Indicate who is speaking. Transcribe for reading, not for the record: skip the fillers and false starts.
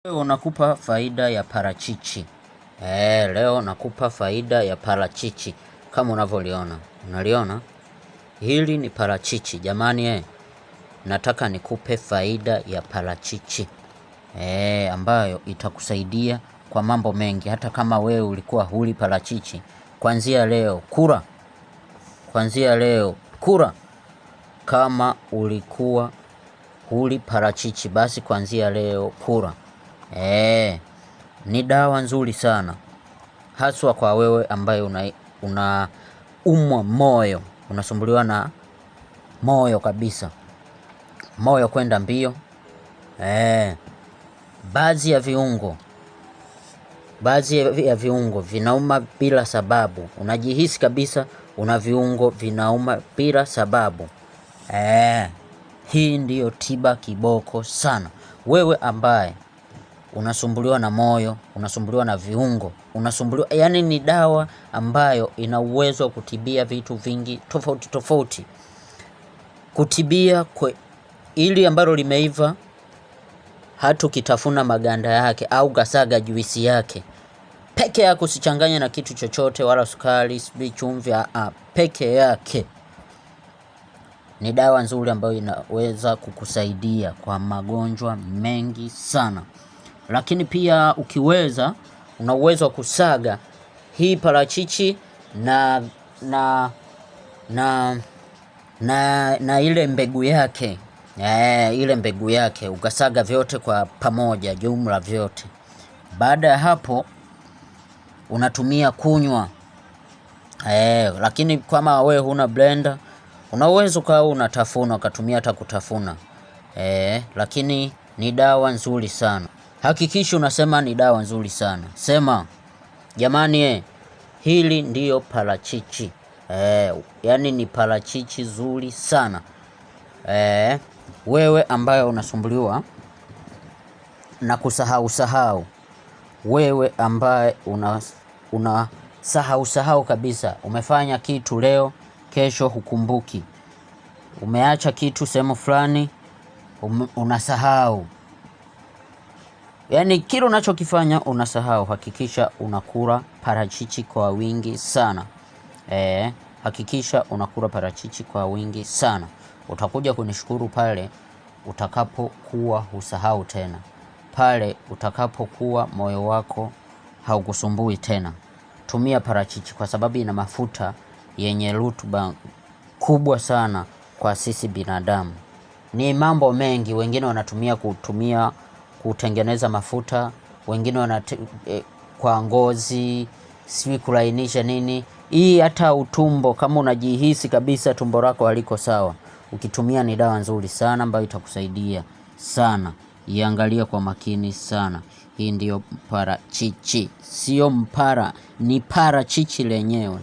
Speaker 1: Leo nakupa faida ya parachichi. Leo nakupa faida ya parachichi. Kama unavyoliona. Unaliona? Hili ni parachichi. Jamani nataka nikupe faida ya parachichi. Ambayo itakusaidia kwa mambo mengi. Hata kama wewe ulikuwa huli parachichi. Kuanzia leo kula. Kuanzia leo kula. Kama ulikuwa huli parachichi basi kuanzia leo kula. Ni dawa nzuri sana. Haswa kwa wewe ambaye unaumwa moyo. Unasumbuliwa na moyo kabisa. Moyo kwenda mbio. Baadhi ya viungo vinauma bila sababu. Unajihisi kabisa una viungo vinauma bila sababu. Hii ndiyo tiba kiboko sana. Wewe ambaye unasumbuliwa na moyo, unasumbuliwa na viungo, yani ni dawa ambayo ina uwezo kutibia vitu vingi tofauti tofauti. Kutibia ili ambalo limeiva hata ukitafuna maganda yake au gasaga juisi yake peke yake, usichanganye na kitu chochote wala sukari, chumvi, peke yake. Ni dawa nzuri ambayo inaweza kukusaidia kwa magonjwa mengi sana. Lakini pia una uwezo wa kusaga hii parachichi na ile mbegu yake. Ile mbegu yake ukasaga vyote kwa pamoja, jumla vyote. Baada ya hapo unatumia kunywa. Lakini kama wewe huna blender, una uwezo kwa unatafuna, ukatumia hata kutafuna. Lakini ni dawa nzuri sana. Hakikisha unasema ni dawa nzuri sana. Sema, jamani hili ndiyo parachichi. Yani ni parachichi nzuri sana. Wewe ambaye unasumbuliwa na kusahau. Wewe ambaye unasahau kabisa. Umefanya kitu leo, kesho hukumbuki. Umeacha kitu sehemu fulani, unasahau. Yani kile unachokifanya unasahau. Hakikisha unakula parachichi kwa wingi sana. Hakikisha unakula parachichi kwa wingi sana. Utakuja kunishukuru pale utakapokuwa husahau tena. Pale utakapokuwa moyo wako haukusumbui tena. Tumia parachichi kwa sababu ina mafuta yenye rutuba kubwa sana kwa sisi binadamu. Ni mambo mengi, wengine wanatumia kutengeneza mafuta, wengine kwa ngozi, sijui kulainisha nini. Hii hata utumbo, kama unajihisi kabisa tumbo lako haliko sawa, ukitumia ni dawa nzuri sana ambayo itakusaidia sana. Iangalie kwa makini sana. Hii ndiyo parachichi. Sio mpara, ni parachichi lenyewe.